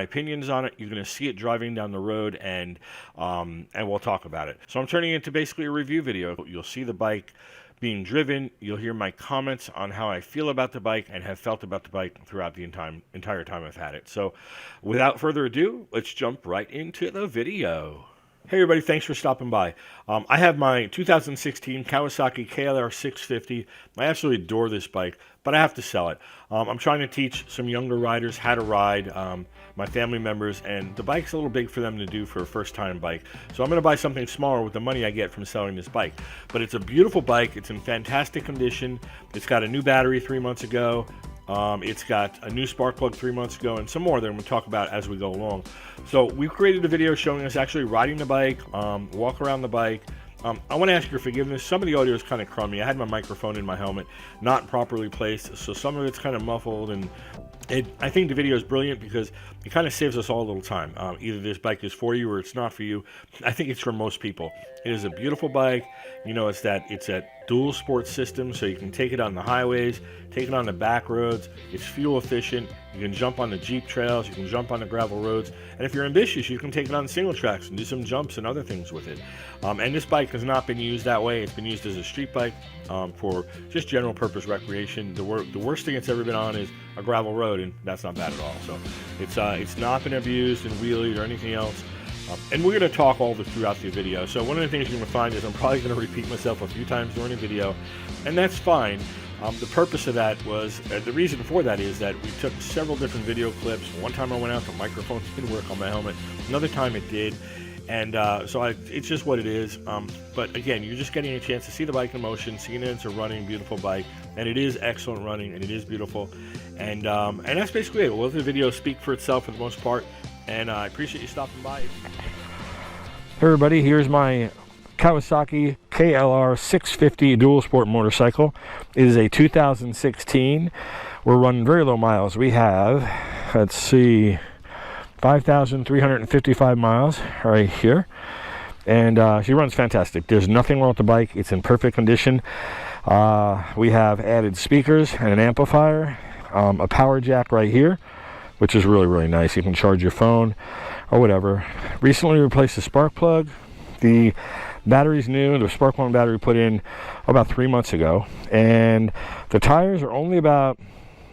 opinions on it. You're going to see it driving down the road, and we'll talk about it. So I'm turning it into basically a review video. You'll see the bike being driven. You'll hear my comments on how I feel about the bike and have felt about the bike throughout the entire time I've had it. So without further ado, let's jump right into the video. Hey everybody, thanks for stopping by. I have my 2016 Kawasaki KLR 650. I absolutely adore this bike, but I have to sell it. I'm trying to teach some younger riders how to ride, my family members, and the bike's a little big for them to do for a first-time bike. So I'm going to buy something smaller with the money I get from selling this bike. But it's a beautiful bike. It's in fantastic condition. It's got a new battery 3 months ago. It's got a new spark plug 3 months ago, and some more that we'll talk about as we go along. So we've created a video showing us actually riding the bike, walk around the bike. I want to ask your forgiveness. Some of the audio is kind of crummy. I had my microphone in my helmet, not properly placed, so some of it's kind of muffled, and I think the video is brilliant because it kind of saves us all a little time. Either this bike is for you or it's not for you. I think it's for most people. It is a beautiful bike. You know, it's a dual sport system, so you can take it on the highways, take it on the back roads. It's fuel efficient. You can jump on the Jeep trails, you can jump on the gravel roads, and if you're ambitious, you can take it on single tracks and do some jumps and other things with it. And this bike has not been used that way. It's been used as a street bike for just general purpose recreation. The worst thing it's ever been on is a gravel road, and that's not bad at all. So it's not been abused and wheelied or anything else. And we're going to talk all throughout the video. So one of the things you're going to find is I'm probably going to repeat myself a few times during the video, and that's fine. The purpose of that was, the reason for that is that we took several different video clips. One time I went out, the microphone didn't work on my helmet. Another time it did. And so it's just what it is. But again, you're just getting a chance to see the bike in motion, seeing that it's a running, beautiful bike. And it is excellent running, and it is beautiful. And that's basically it. We'll let the video speak for itself for the most part. And I appreciate you stopping by. Hey everybody, here's my Kawasaki KLR 650 dual sport motorcycle. It is a 2016. We're running very low miles. We have, let's see, 5,355 miles right here. And she runs fantastic. There's nothing wrong with the bike. It's in perfect condition. We have added speakers and an amplifier, a power jack right here, which is really, really nice. You can charge your phone or whatever. Recently replaced the spark plug. The battery's new. The spark plug battery put in about 3 months ago. And the tires are only about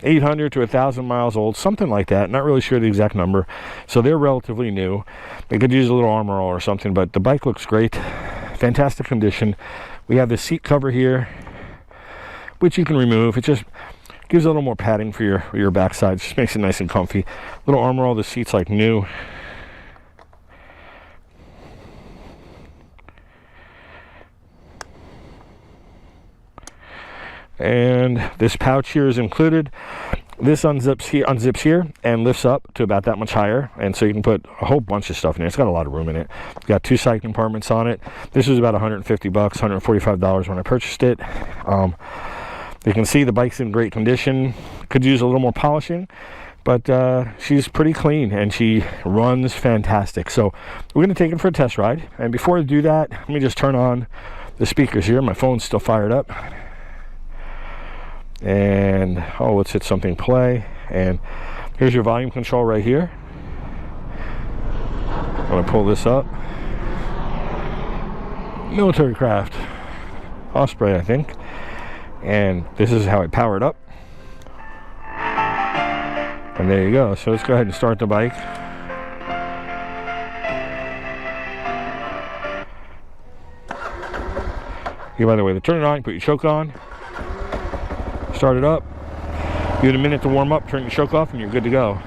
800 to 1,000 miles old, something like that. Not really sure the exact number. So they're relatively new. They could use a little armor all or something, but the bike looks great. Fantastic condition. We have the seat cover here, which you can remove. It just gives a little more padding for your backside. Just makes it nice and comfy. Little armor, all the seats like new. And this pouch here is included. This unzips here and lifts up to about that much higher, and so you can put a whole bunch of stuff in it. It's got a lot of room in it. It's got 2 side compartments on it. This was about $150, $145 when I purchased it. You can see the bike's in great condition. Could use a little more polishing, but she's pretty clean and she runs fantastic. So we're going to take it for a test ride. And before I do that, let me just turn on the speakers here. My phone's still fired up. And let's hit something play. And here's your volume control right here. I'm going to pull this up. Military Craft Osprey, I think. And this is how it powered up. And there you go. So let's go ahead and start the bike. Here, by the way, to turn it on, put your choke on. Start it up. Give it a minute to warm up, turn your choke off, and you're good to go.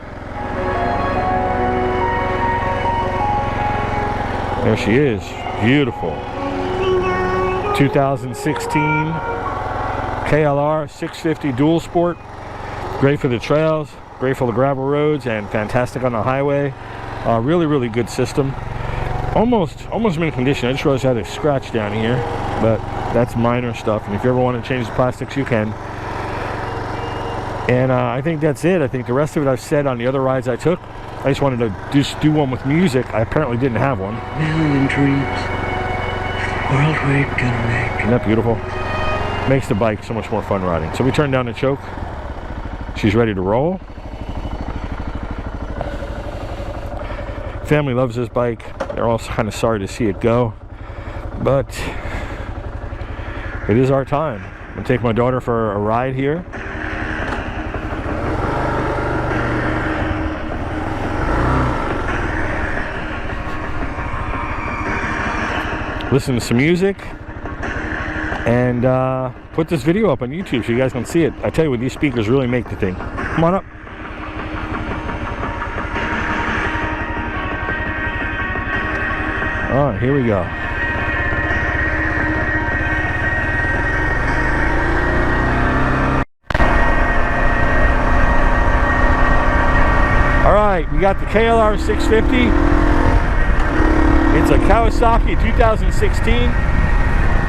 There she is. Beautiful. 2016 KLR 650 dual sport. Great for the trails, great for the gravel roads, and fantastic on the highway. Really, really good system. Almost mint condition. I just realized I had a scratch down here, but that's minor stuff. And if you ever want to change the plastics, you can. And I think that's it. I think the rest of it I've said on the other rides I took. I just wanted to just do one with music. I apparently didn't have one. Million dreams, world we're gonna make. Isn't that beautiful? Makes the bike so much more fun riding. So we turn down the choke. She's ready to roll. Family loves this bike. They're all kind of sorry to see it go, but it is our time. I'm gonna take my daughter for a ride here. Listen to some music and put this video up on YouTube so you guys can see it. I tell you what, these speakers really make the thing. Come on up. All right, here we go. All right, we got the KLR 650. It's a Kawasaki 2016.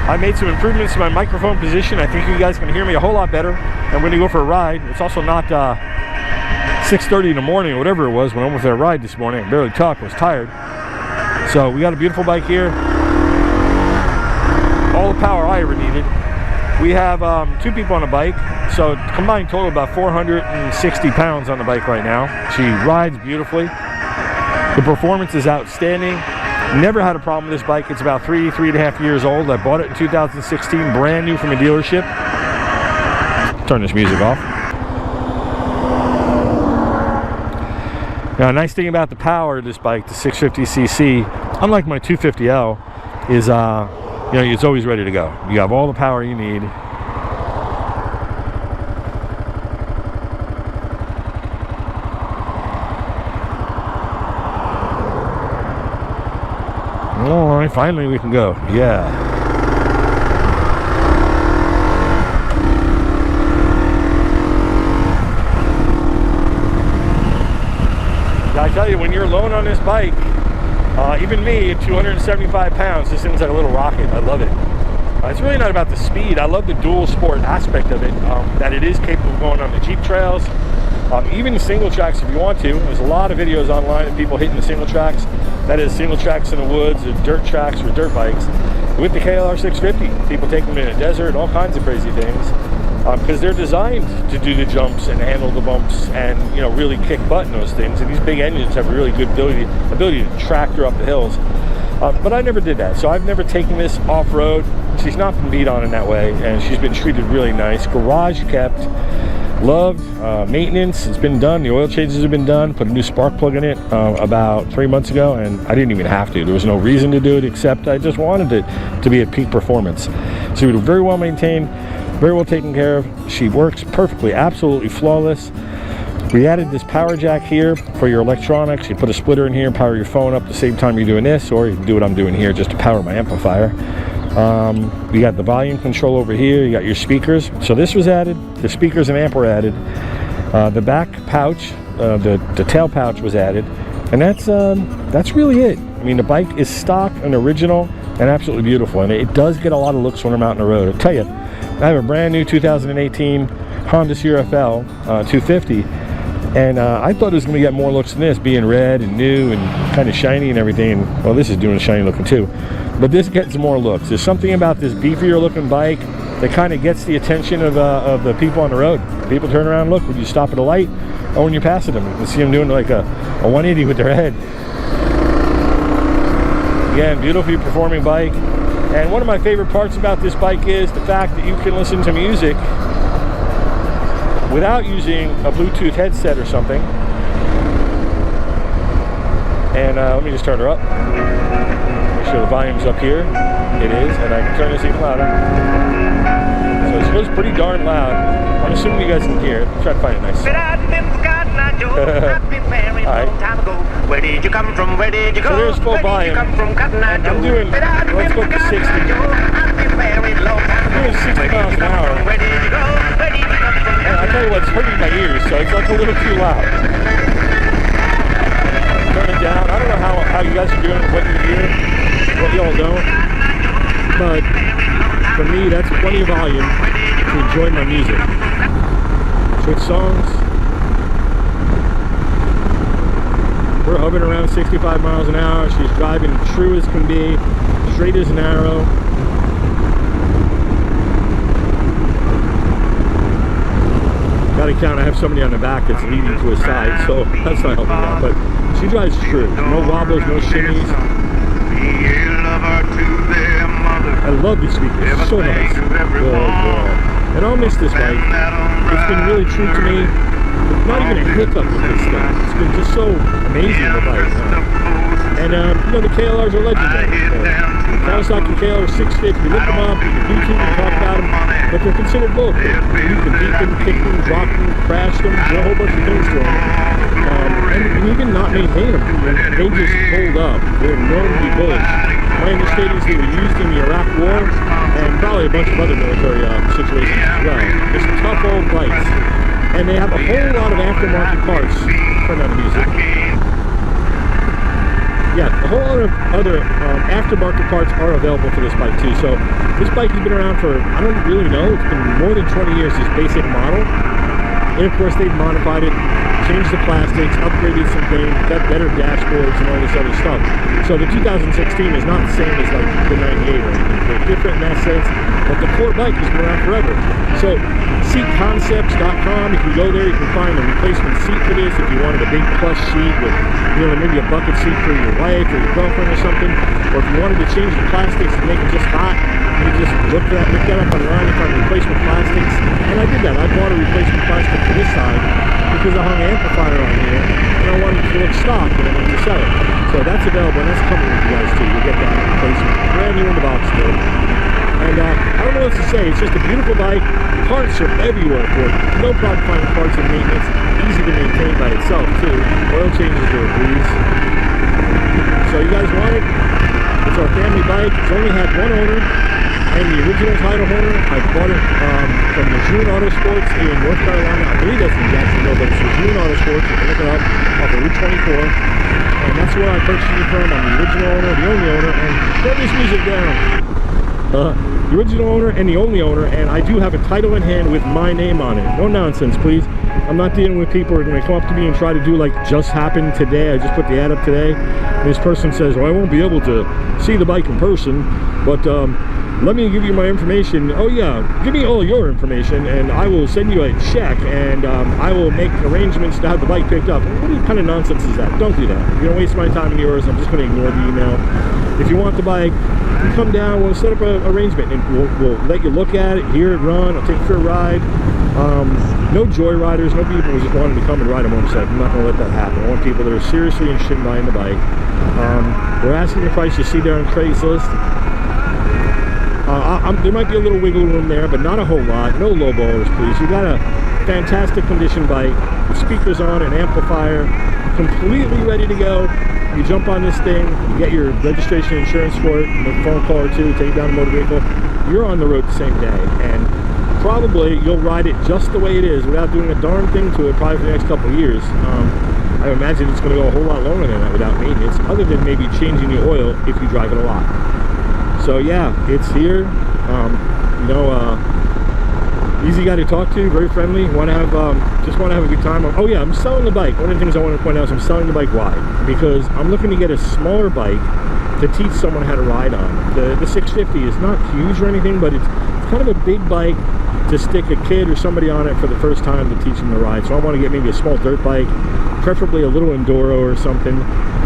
I made some improvements to my microphone position. I think you guys can hear me a whole lot better. I'm going to go for a ride. It's also not 6:30 in the morning or whatever it was when I went for a ride this morning. I barely talked. I was tired. So we got a beautiful bike here. All the power I ever needed. We have 2 people on the bike. So combined total about 460 pounds on the bike right now. She rides beautifully. The performance is outstanding. Never had a problem with this bike. It's about 3.5 years old. I bought it in 2016, brand new from a dealership. Turn this music off. Now, a nice thing about the power of this bike, the 650cc, unlike my 250L, is you know, it's always ready to go. You have all the power you need. All right, finally we can go. Yeah. I tell you, when you're alone on this bike, even me at 275 pounds, this thing's like a little rocket. I love it. It's really not about the speed. I love the dual sport aspect of it, that it is capable of going on the Jeep trails, even single tracks if you want to. There's a lot of videos online of people hitting the single tracks. That is single tracks in the woods, or dirt tracks for dirt bikes. With the KLR 650, people take them in a desert, all kinds of crazy things, because they're designed to do the jumps and handle the bumps and, you know, really kick butt in those things. And these big engines have a really good ability to tractor up the hills. But I never did that, so I've never taken this off-road. She's not been beat on in that way, and she's been treated really nice. Garage kept. Loved. Maintenance, it's been done. The oil changes have been done. Put a new spark plug in it about 3 months ago, and I didn't even have to. There was no reason to do it, except I just wanted it to be at peak performance. So we were very well maintained, very well taken care of. She works perfectly, absolutely flawless. We added this power jack here for your electronics. You put a splitter in here and power your phone up at the same time you're doing this, or you can do what I'm doing here just to power my amplifier. You got the volume control over here. You got your speakers. So this was added. The speakers and amp were added. The back pouch, the tail pouch was added, and that's really it. I mean, the bike is stock and original and absolutely beautiful, and it does get a lot of looks when I'm out on the road. I'll tell you, I have a brand new 2018 Honda CRF-L 250. And I thought it was going to get more looks than this, being red and new and kind of shiny and everything. And, well, this is doing shiny looking too. But this gets more looks. There's something about this beefier looking bike that kind of gets the attention of the people on the road. People turn around and look when you stop at a light or when you're passing them. You can see them doing like a 180 with their head. Again, beautifully performing bike. And one of my favorite parts about this bike is the fact that you can listen to music without using a Bluetooth headset or something. And let me just turn her up. Make sure the volume's up here. It is, and I can turn this even louder. So it goes pretty darn loud. I'm assuming you guys can hear it. Try to find it nice. Alright. Where did you come from? Where did you go? So there's full volume. I'm doing, let's go to 60. I'm doing 60 miles an hour. And I tell you what, it's hurting my ears, so it's like a little too loud. Turn it down. I don't know how you guys are doing, what you hear, what y'all don't. But for me, that's plenty of volume to enjoy my music. Switch songs. We're hovering around 65 miles an hour. She's driving true as can be, straight as an arrow. Gotta count, I have somebody on the back that's leading to his side, so that's not helping out. But She drives true. No wobbles, no shimmies. I love these speakers. So nice. And I'll miss this bike. It's been really true to me. Not even a hiccup with this thing. It's been just so amazing the bike. And you know, the KLRs are legendary. Kawasaki KLR 650. You look them up, you can YouTube and talk about them, but they're considered bulletproof. You can beat them, kick them, drop them, crash them, do a whole bunch of things to them. And you can not maintain them. They just hold up. They're known to be bullish. My understanding is they were used in the Iraq War and probably a bunch of other military situations as well. Just tough old bikes. And they have a whole lot of aftermarket parts. Turn on the music. Yeah, a whole lot of other aftermarket parts are available for this bike too. So this bike has been around for, I don't really know, it's been more than 20 years, this basic model. And of course they've modified it, changed the plastics, upgraded some things, got better dashboards and all this other stuff. So the 2016 is not the same as like the 98 or anything. They're different in that sense, but the core bike has been around forever. So seatconcepts.com, if you go there you can find a replacement seat for this if you wanted a big plush seat with, you know, maybe a bucket seat for your wife or your girlfriend or something. Or if you wanted to change the plastics to make it just hot, you just look that up online and find replacement plastics. And I did that. I bought a replacement plastic for this side because I hung an amplifier on here and I wanted it to look stock and I wanted to sell it. So that's available and that's coming with you guys too. You'll get that replacement brand new in the box still. And I don't know what to say. It's just a beautiful bike. Parts are everywhere for it. No problem finding parts and maintenance. Easy to maintain by itself too. Oil changes are a breeze. So you guys want it? It's our family bike. It's only had one owner. I'm the original title holder. I bought it from the June Autosports in North Carolina. I believe that's in Jacksonville, but it's the June Autosports. You can look it up off of Route 24. And that's where I purchased it from. I'm the original owner, the only owner. And turn this music down. The original owner and the only owner, and I do have a title in hand with my name on it. No nonsense, please. I'm not dealing with people who are going to come up to me and try to do like just happened today. I just put the ad up today. And this person says, well, I won't be able to see the bike in person, but let me give you my information. Oh yeah, give me all your information and I will send you a check and I will make arrangements to have the bike picked up. What kind of nonsense is that? Don't do that. You don't waste my time and yours. I'm just going to ignore the email. If you want the bike, you come down, we'll set up an arrangement and we'll let you look at it, hear it run, I'll take you for a ride. No joyriders, no people who just wanted to come and ride a motorcycle. I'm not going to let that happen. I want people that are seriously interested in buying the bike. We're asking the price you see there on Craigslist. There might be a little wiggle room there, but not a whole lot. No low ballers, please. You got a fantastic condition bike with speakers on, an amplifier, completely ready to go. You jump on this thing, you get your registration insurance for it, make a phone call or two, take it down a motor vehicle. You're on the road the same day, and probably you'll ride it just the way it is without doing a darn thing to it probably for the next couple of years. I imagine it's going to go a whole lot longer than that without maintenance, other than maybe changing the oil if you drive it a lot. So yeah, it's here. Easy guy to talk to, very friendly. Just want to have a good time. Oh yeah, I'm selling the bike. One of the things I want to point out is I'm selling the bike. Why? Because I'm looking to get a smaller bike to teach someone how to ride on. The 650 is not huge or anything, but it's kind of a big bike to stick a kid or somebody on it for the first time to teach them to ride. So I want to get maybe a small dirt bike, preferably a little enduro or something,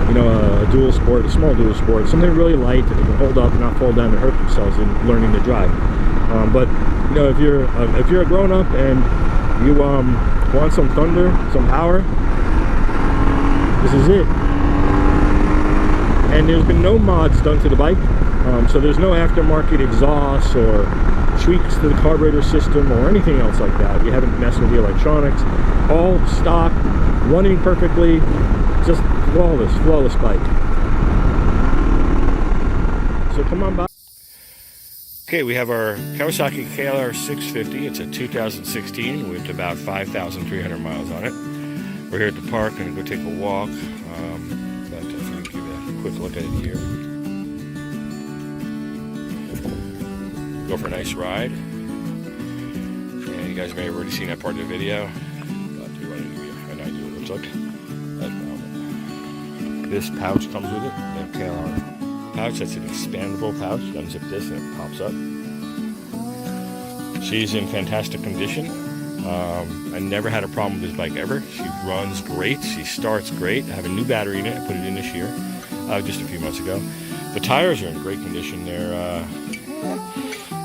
you know, a dual sport, a small dual sport, something really light that they can hold up and not fall down and hurt themselves in learning to drive. But you know, if you're a grown up and you want some thunder, some power, this is it. And there's been no mods done to the bike, so there's no aftermarket exhaust or tweaks to the carburetor system or anything else like that. You haven't messed with the electronics. All stock, running perfectly, just flawless bike. So come on by. Okay, we have our Kawasaki KLR 650. It's a 2016 with about 5,300 miles on it. We're here at the park and go take a walk. But I'm going to give you a quick look at it here. Go for a nice ride. And you guys may have already seen that part of the video. But I want to give you an idea what it looks like. This pouch comes with it, the KLR pouch. That's an expandable pouch. You unzip this and it pops up. She's in fantastic condition. I never had a problem with this bike ever. She runs great. She starts great. I have a new battery in it. I put it in this year, just a few months ago. The tires are in great condition. They're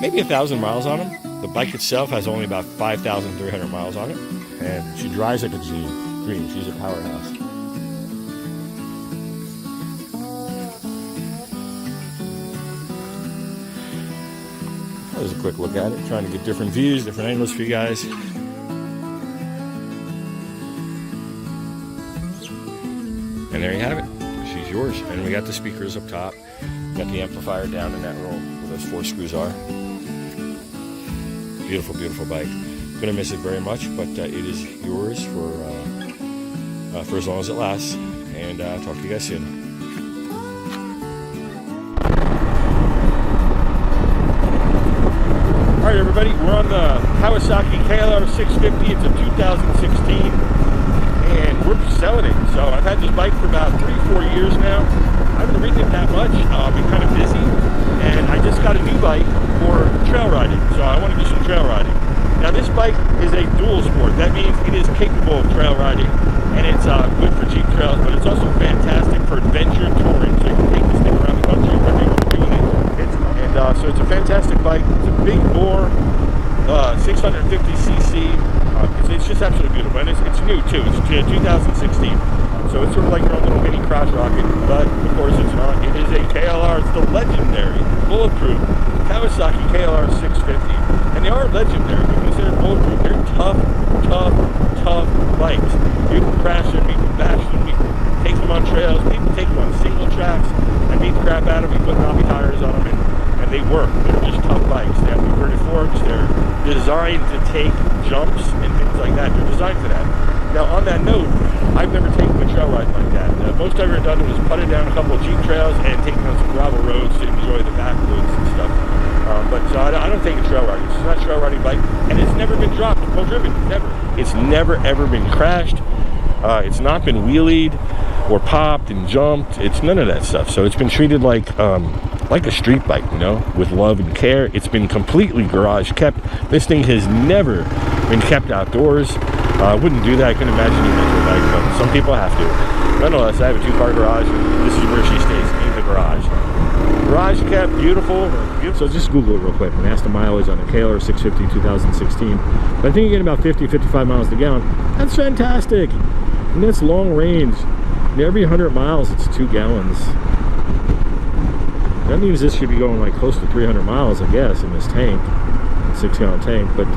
maybe 1,000 miles on them. The bike itself has only about 5,300 miles on it. And she drives like a dream. She's a powerhouse. There's a quick look at it, trying to get different views, different angles for you guys. And there you have it. She's yours. And we got the speakers up top. Got the amplifier down in that roll where those 4 screws are. Beautiful, beautiful bike. Gonna miss it very much, but it is yours for as long as it lasts. And talk to you guys soon. All right, everybody, we're on the Kawasaki KLR 650. It's a 2016, and we're selling it. So I've had this bike for about 3-4 years now. I haven't ridden it that much. I've been kind of busy, and I just got a new bike for trail riding. So I want to do some trail riding. Now, this bike is a dual sport. That means it is capable of trail riding, and it's good for cheap trails, but it's also fantastic for adventure touring. So you can take this thing around the country wherever you're doing it. So it's a fantastic bike. It's a big bore, 650cc. It's just absolutely beautiful, and it's new too. It's 2016, so it's sort of like your own little mini crotch rocket. But of course, it's not. It is a KLR. It's the legendary, bulletproof Kawasaki KLR 650, and they are legendary. They're considered bulletproof. They're tough bikes. You can crash them, you can bash them, you can take them on trails. People take them on single tracks and beat the crap out of them. You put knobby tires on them, and they work. They're just tough bikes. They have inverted forks. They're designed to take jumps and things like that. They're designed for that. Now, on that note, I've never taken a trail ride like that. Most I've ever done was putted down a couple of Jeep trails and taken on some gravel roads to enjoy the backwoods and stuff. So I don't take a trail ride. It's not a trail riding bike, and it's never been dropped or driven. Never. It's never ever been crashed. It's not been wheelied or popped and jumped. It's none of that stuff. So it's been treated like a street bike, you know, with love and care. It's been completely garage kept. This thing has never been kept outdoors. I wouldn't do that. I couldn't imagine doing that to a bike, but some people have to. Nonetheless, I have a 2-car garage, and this is where she stays, in the garage. Garage kept, beautiful. So just Google it real quick and ask the mileage on the KLR 650 2016. But I think you're getting about 50-55 miles to gallon. That's fantastic. And that's long range. And every 100 miles, it's 2 gallons. That means this should be going like close to 300 miles, I guess, in this tank, 6-gallon tank. But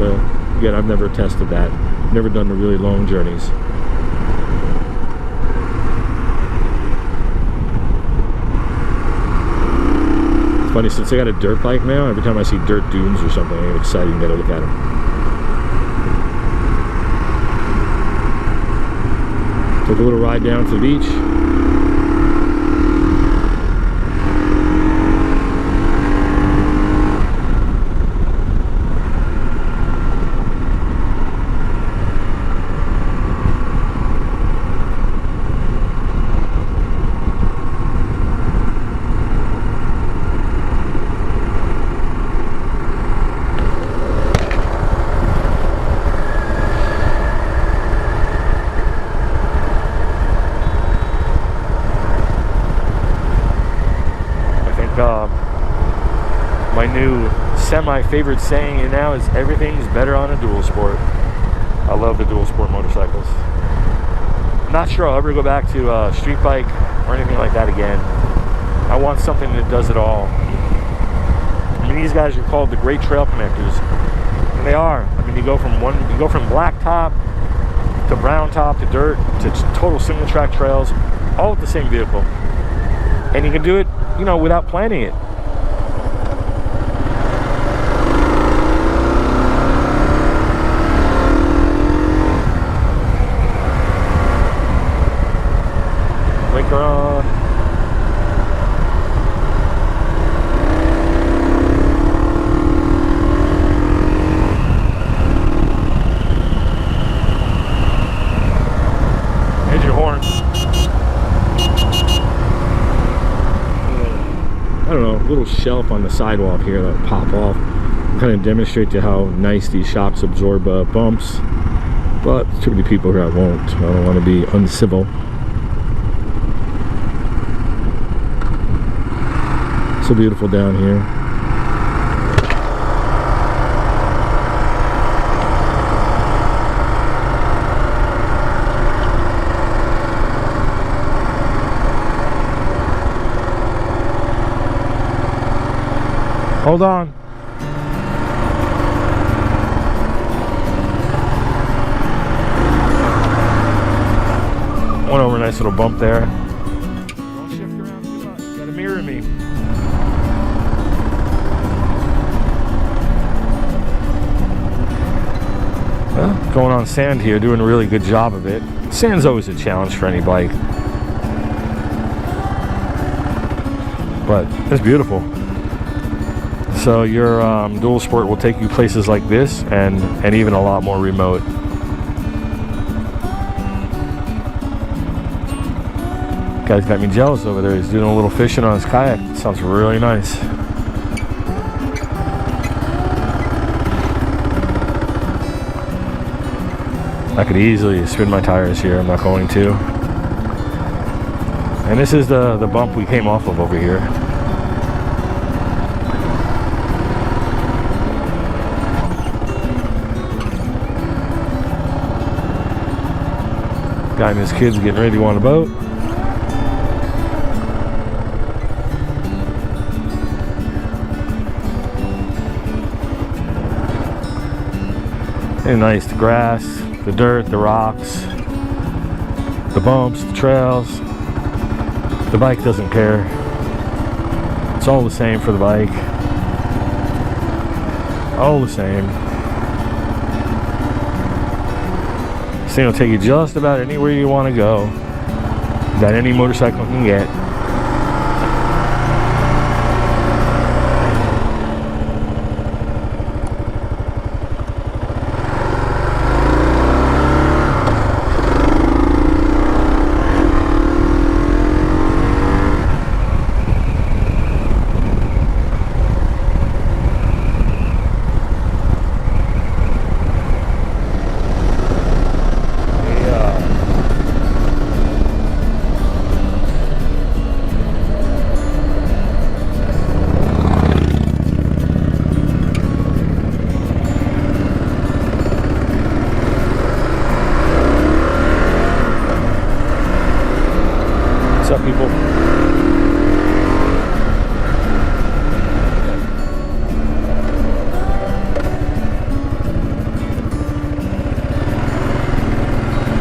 again, I've never tested that. Never done the really long journeys. It's funny, since I got a dirt bike now, every time I see dirt dunes or something, I get excited and get to look at them. Took a little ride down to the beach. My new semi-favorite saying now is everything's better on a dual sport. I love the dual sport motorcycles. I'm not sure I'll ever go back to a street bike or anything like that again. I want something that does it all. I mean, these guys are called the Great Trail Connectors, and they are. I mean, you go from black top to brown top to dirt to total single track trails, all with the same vehicle, and you can do it, you know, without planning it. Blinker on. Here's your horn. I don't know. shelf on the sidewalk here that'll pop off. Kind of demonstrate to how nice these shocks absorb bumps. But there's too many people here, I won't. I don't want to be uncivil. So beautiful down here. Hold on. Went over a nice little bump there. Don't shift around too much. You gotta mirror me. Well, going on sand here, doing a really good job of it. Sand's always a challenge for any bike. But it's beautiful. So your dual sport will take you places like this and even a lot more remote. Guy's got me jealous over there. He's doing a little fishing on his kayak. It sounds really nice. I could easily spin my tires here. I'm not going to. And this is the bump we came off of over here. Guy and his kids are getting ready to go on a boat. And nice, the grass, the dirt, the rocks, the bumps, the trails. The bike doesn't care. It's all the same for the bike. All the same. This thing will take you just about anywhere you want to go that any motorcycle can get. What's up, people?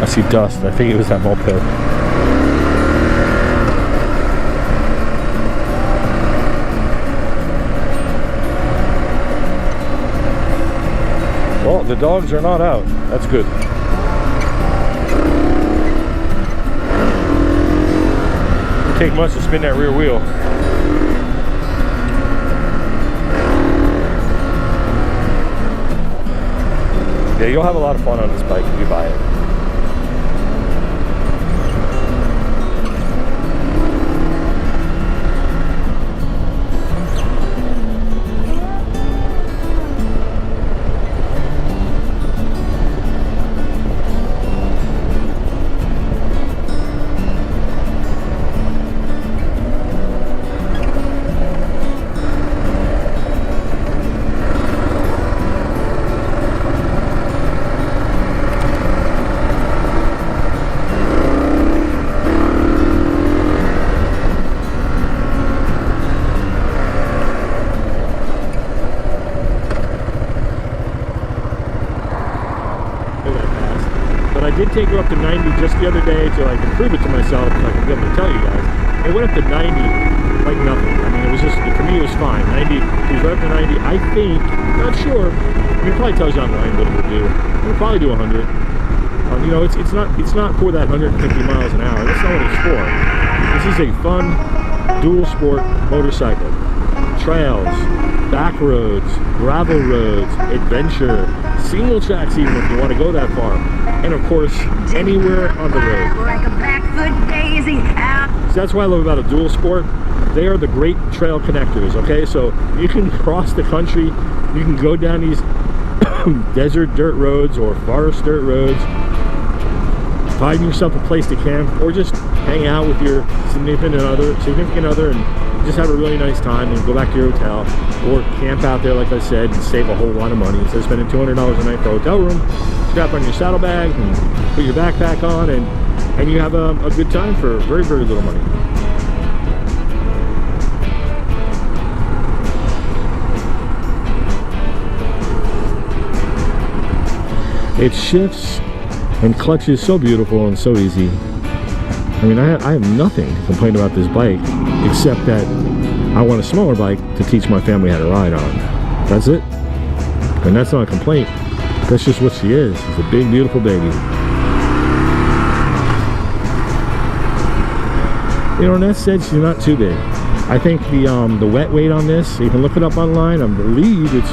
I see dust. I think it was that moped. Well, the dogs are not out. That's good. Take much to spin that rear wheel. Yeah, you'll have a lot of fun on this bike if you buy it. I did take her up to 90 just the other day to like prove it to myself, so I can be able to tell you guys. It went up to 90 like nothing. I mean, it was just, for me it was fine. 90, it was right up to 90. I think, not sure. I mean, it probably tells you online what it will do. It'll probably do 100. You know, it's not for that 150 miles an hour. That's not what it's for. This is a fun dual sport motorcycle. Trails, back roads, gravel roads, adventure, single tracks even if you want to go that far. And of course, anywhere on the road. Like a Blackfoot daisy out. So that's what I love about a dual sport. They are the great trail connectors, okay? So you can cross the country, you can go down these desert dirt roads or forest dirt roads, find yourself a place to camp, or just hang out with your significant other and just have a really nice time and go back to your hotel, or camp out there, like I said, and save a whole lot of money. Instead of spending $200 a night for a hotel room, strap on your saddlebag and put your backpack on, and you have a good time for very, very little money. It shifts and clutches so beautiful and so easy. I mean, I have nothing to complain about this bike, except that I want a smaller bike to teach my family how to ride on. That's it. And that's not a complaint. That's just what she is. She's a big, beautiful baby. You know, and that said, she's not too big. I think the wet weight on this, you can look it up online, I believe it's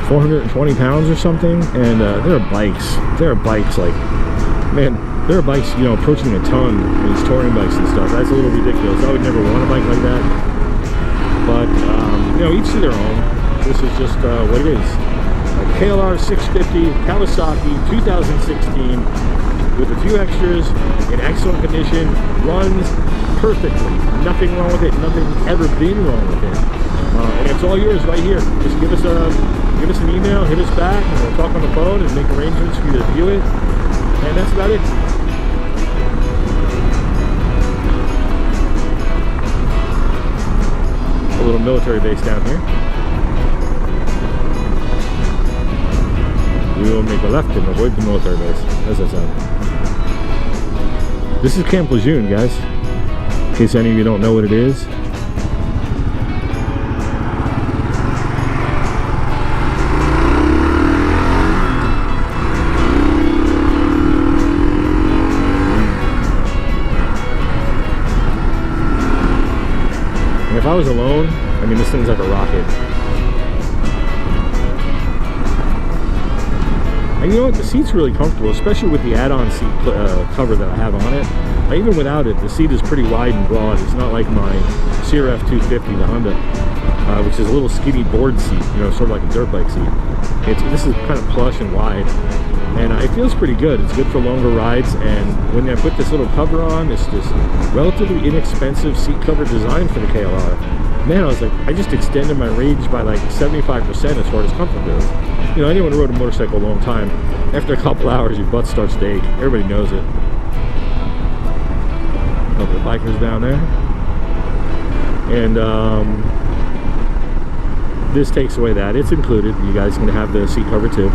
420 pounds or something. And there are bikes like, man, there are bikes, you know, approaching a ton, these touring bikes and stuff. That's a little ridiculous. I would never want a bike like that. But, you know, each to their own. This is just what it is. A KLR 650 Kawasaki 2016 with a few extras, in excellent condition, runs perfectly. Nothing wrong with it. Nothing ever been wrong with it. And it's all yours right here. Just give us an email, hit us back, and we'll talk on the phone and make arrangements for you to view it. And that's about it. A little military base down here. We will make a left and avoid the military base. How's that sound? This is Camp Lejeune, guys. In case any of you don't know what it is. If I was alone, I mean, this thing's like a rocket. And you know what? The seat's really comfortable, especially with the add-on seat cover that I have on it. Even without it, the seat is pretty wide and broad. It's not like my CRF 250, the Honda, which is a little skinny board seat, you know, sort of like a dirt bike seat. This is kind of plush and wide, and it feels pretty good. It's good for longer rides, and when I put this little cover on, it's this relatively inexpensive seat cover design for the KLR. Man, I was like, I just extended my range by like 75% as far as comfort goes. You know, anyone who rode a motorcycle a long time, after a couple hours, your butt starts to ache. Everybody knows it. Couple of bikers down there. And this takes away that. It's included. You guys can have the seat cover too.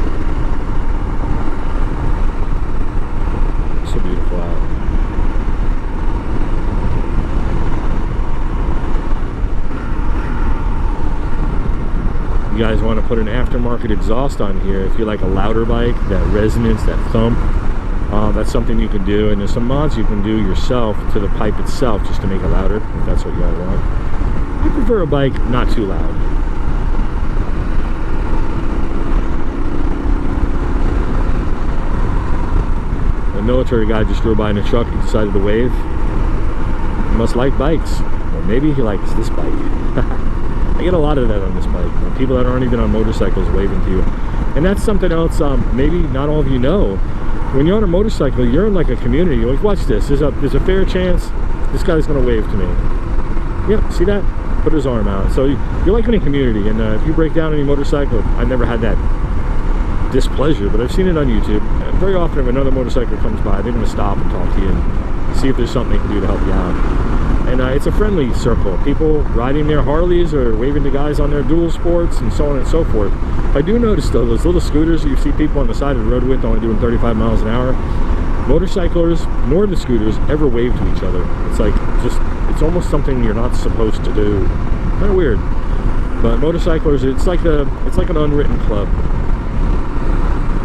So beautiful out. You guys want to put an aftermarket exhaust on here if you like a louder bike, that resonance, that thump. That's something you can do, and there's some mods you can do yourself to the pipe itself just to make it louder, if that's what you all want. I prefer a bike not too loud. A military guy just drove by in a truck and decided to wave. He must like bikes, or maybe he likes this bike. I get a lot of that on this bike. People that aren't even on motorcycles waving to you. And that's something else maybe not all of you know. When you're on a motorcycle, you're in like a community. You're like, watch this. There's a fair chance this guy's going to wave to me. Yep, see that? Put his arm out. So you're like in a community. And if you break down any motorcycle, I've never had that displeasure, but I've seen it on YouTube. Very often if another motorcycle comes by, they're going to stop and talk to you and see if there's something they can do to help you out. And it's a friendly circle. People riding their Harleys or waving to guys on their dual sports and so on and so forth. I do notice though, those little scooters you see people on the side of the road with only doing 35 miles an hour. Motorcyclers nor the scooters ever wave to each other. It's like it's almost something you're not supposed to do. Kind of weird. But motorcyclers, it's like an unwritten club.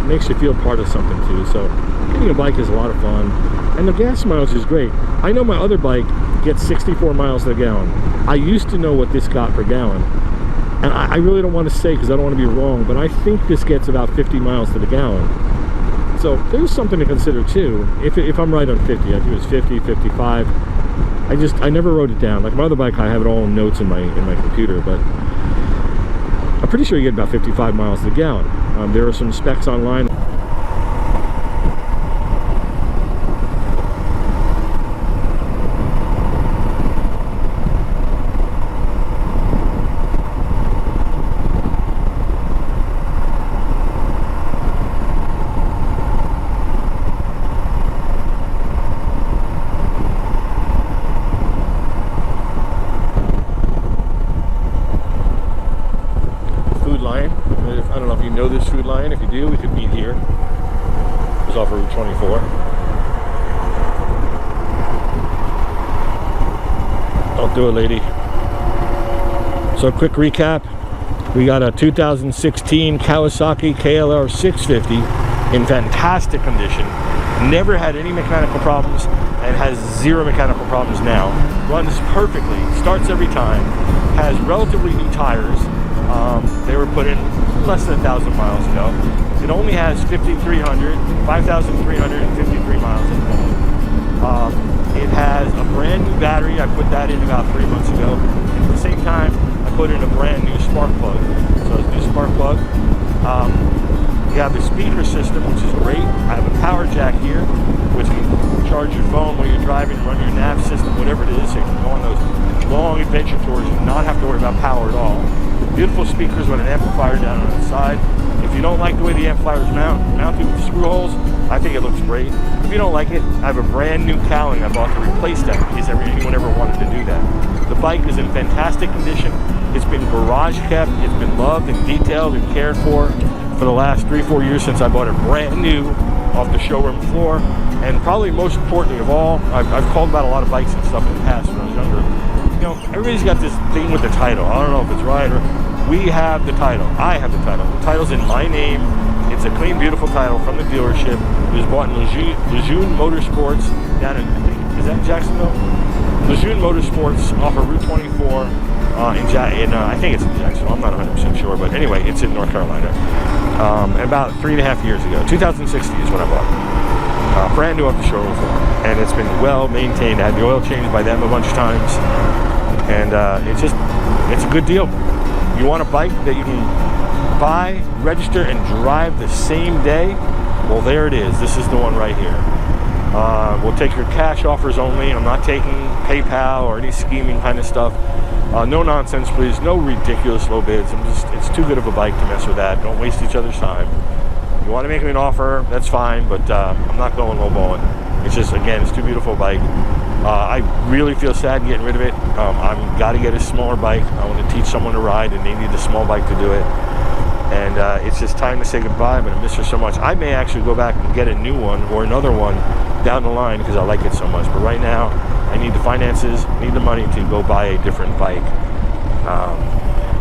It makes you feel part of something too. So getting a bike is a lot of fun. And the gas mileage is great. I know my other bike gets 64 miles to the gallon. I used to know what this got per gallon. And I really don't want to say because I don't want to be wrong, but I think this gets about 50 miles to the gallon. So there's something to consider too. If I'm right on 50, I think it was 50, 55. I never wrote it down. Like my other bike, I have it all in notes in my computer, but I'm pretty sure you get about 55 miles to the gallon. There are some specs online. I don't know if you know this Food Lion. If you do, we could meet here. It's off Route 24. Don't do it, lady. So quick recap. We got a 2016 Kawasaki KLR 650 in fantastic condition. Never had any mechanical problems and has zero mechanical problems now. Runs perfectly, starts every time, has relatively new tires. They were put in less than 1,000 miles ago. It only has 5,353 miles in it. It has a brand new battery. I put that in about 3 months ago. At the same time, I put in a brand new spark plug. So it's a new spark plug. You have the speaker system, which is great. I have a power jack here, which can charge your phone while you're driving, run your nav system, whatever it is. So you can go on those long adventure tours and not have to worry about power at all. Beautiful speakers with an amplifier down on the side. If you don't like the way the amplifiers mounted with screw holes, I think it looks great. If you don't like it, I have a brand new cowling I bought to replace that in case anyone ever wanted to do that. The bike is in fantastic condition. It's been garage kept. It's been loved and detailed and cared for the last 3-4 years since I bought it brand new off the showroom floor. And probably most importantly of all, I've called about a lot of bikes and stuff in the past when I was younger. You know, everybody's got this thing with the title. I don't know if it's right or... We have the title. I have the title. The title's in my name. It's a clean, beautiful title from the dealership. It was bought in Lejeune Motorsports down in, is that Jacksonville? Lejeune Motorsports off of Route 24 I think it's in Jacksonville. I'm not 100% sure, but anyway, it's in North Carolina. About 3.5 years ago. 2016 is when I bought it. Brand new off the showroom floor. And it's been well maintained. I had the oil changed by them a bunch of times. And it's a good deal. You want a bike that you can buy, register, and drive the same day? Well, there it is. This is the one right here. We'll take your cash offers only. I'm not taking PayPal or any scheming kind of stuff. No nonsense, please. No ridiculous low bids. It's too good of a bike to mess with that. Don't waste each other's time. You want to make me an offer, that's fine, but I'm not going lowballing. It's just, again, it's too beautiful a bike. I really feel sad getting rid of it. I've got to get a smaller bike. I want to teach someone to ride, and they need a small bike to do it. And it's just time to say goodbye, but I miss her so much. I may actually go back and get a new one or another one down the line because I like it so much. But right now, I need the finances, need the money to go buy a different bike.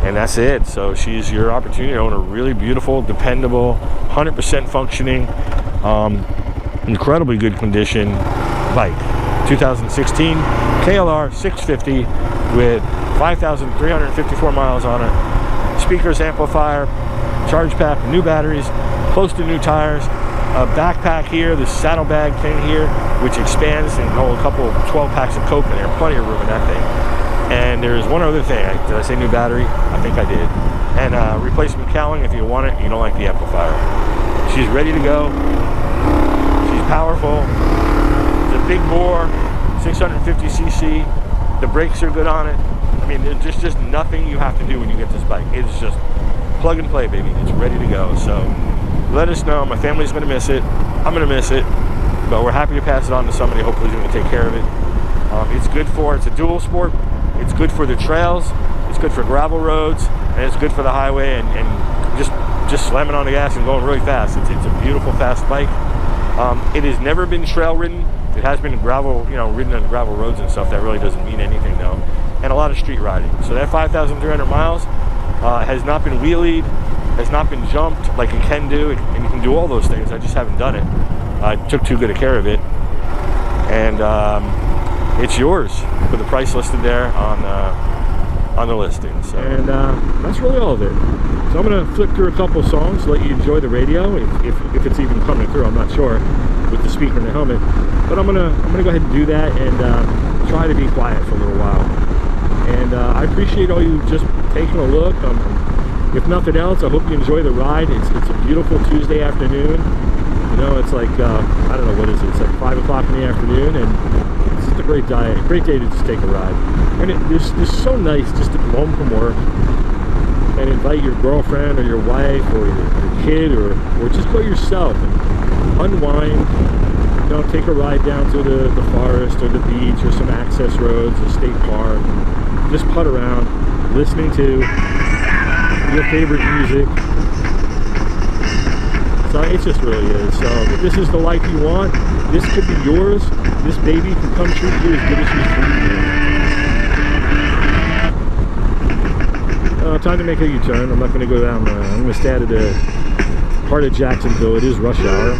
And that's it. So she's your opportunity to own a really beautiful, dependable, 100% functioning, incredibly good condition bike. 2016 KLR 650 with 5,354 miles on it. Speakers, amplifier, charge pack, new batteries, close to new tires, a backpack here, the saddlebag thing here, which expands and hold a couple 12 packs of Coke in there. Plenty of room in that thing. And there's one other thing. Did I say new battery? I think I did. And replacement cowling if you want it. You don't like the amplifier. She's ready to go. She's powerful. It's a big bore, 650cc. The brakes are good on it. I mean, there's just nothing you have to do when you get this bike. It's just plug and play, baby. It's ready to go. So let us know. My family's going to miss it. I'm going to miss it. But we're happy to pass it on to somebody. Hopefully who's going to take care of it. It's good for, it's a dual sport. It's good for the trails. It's good for gravel roads. And it's good for the highway and just slamming on the gas and going really fast. It's a beautiful, fast bike. It has never been trail ridden. It has been gravel, ridden on gravel roads and stuff. That really doesn't mean anything though. And a lot of street riding. So that 5,300 miles has not been wheelied, has not been jumped like it can do, and you can do all those things. I just haven't done it. I took too good a care of it, and it's yours for the price listed there on the listing. So. And that's really all of it. So I'm gonna flip through a couple of songs to let you enjoy the radio, if it's even coming through. I'm not sure with the speaker and the helmet, but I'm gonna go ahead and do that and. try to be quiet for a little while. And I appreciate all you just taking a look. If nothing else, I hope you enjoy the ride. It's a beautiful Tuesday afternoon. You know, it's like, I don't know, what is it? It's like 5 o'clock in the afternoon, and it's just a great day to just take a ride. And it's so nice just to come home from work and invite your girlfriend or your wife or your kid or just go yourself and unwind. You know, take a ride down to the forest or the beach or some access roads, a state park. Just putt around, listening to your favorite music. So it just really is. So if this is the life you want, this could be yours. This baby can come true for you as good as she's true. Time to make a U-turn. I'm not going to go down. I'm going to stay out of the part of Jacksonville. It is rush hour.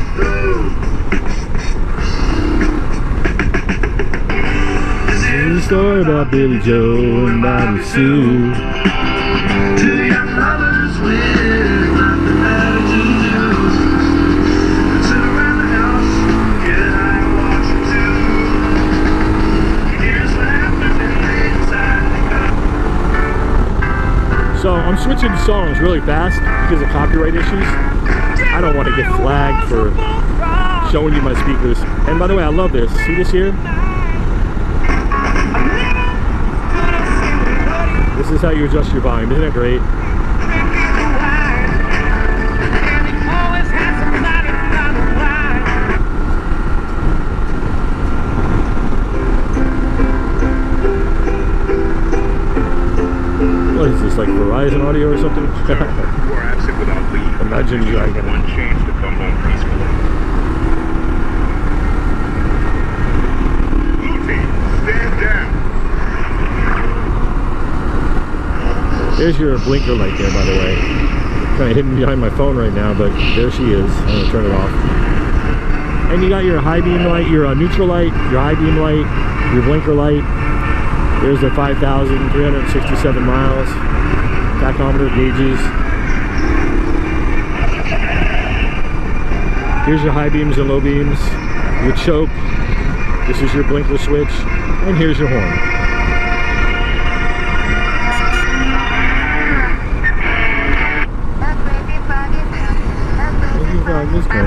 This is a story about Billy Joe and Bobby Sue. Two young lovers with nothing better to do. Sit around the house, get high and watch it too. Here's what happens when they decide to go. So I'm switching songs really fast because of copyright issues. I don't want to get flagged for showing you my speakers. And by the way, I love this. See this here? This is how you adjust your volume. Isn't that great? What is this, like Verizon audio or something? You are absent without leave. Imagine you have one chance to come home peacefully. Blue team, stand down. There's your blinker light there, by the way. Kind of hidden behind my phone right now, but there she is. I'm going to turn it off. And you got your high beam light, your neutral light, your high beam light, your blinker light. There's the 5,367 miles. Tachometer gauges. Here's your high beams and low beams. Your choke. This is your blinker switch. And here's your horn. This one.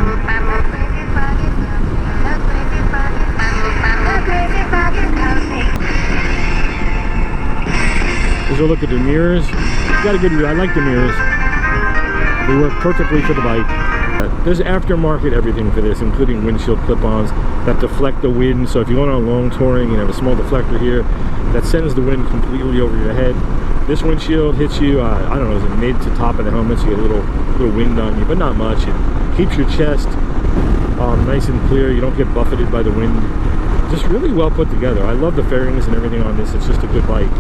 Here's a look at the mirrors. Got a good view. I like the mirrors. They work perfectly for the bike. There's aftermarket everything for this, including windshield clip-ons that deflect the wind. So if you're going on long touring, you have a small deflector here that sends the wind completely over your head. This windshield hits you, I don't know, is it mid to top of the helmet, so you get a little wind on you, but not much. It keeps your chest nice and clear. You don't get buffeted by the wind. Just really well put together. I love the fairings and everything on this. It's just a good bike.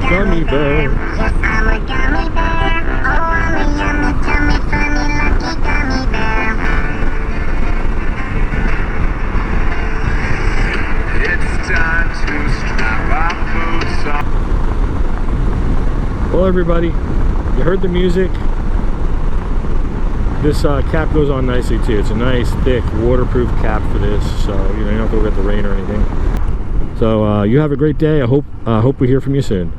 Gummy bear. Yes, I'm a gummy bear. Oh, I'm a yummy, tummy, funny, lucky gummy bear. It's time to strap our boots on. Well, everybody, you heard the music. This cap goes on nicely too. It's a nice, thick, waterproof cap for this, so you don't have to worry about the rain or anything. So you have a great day. I hope we hear from you soon.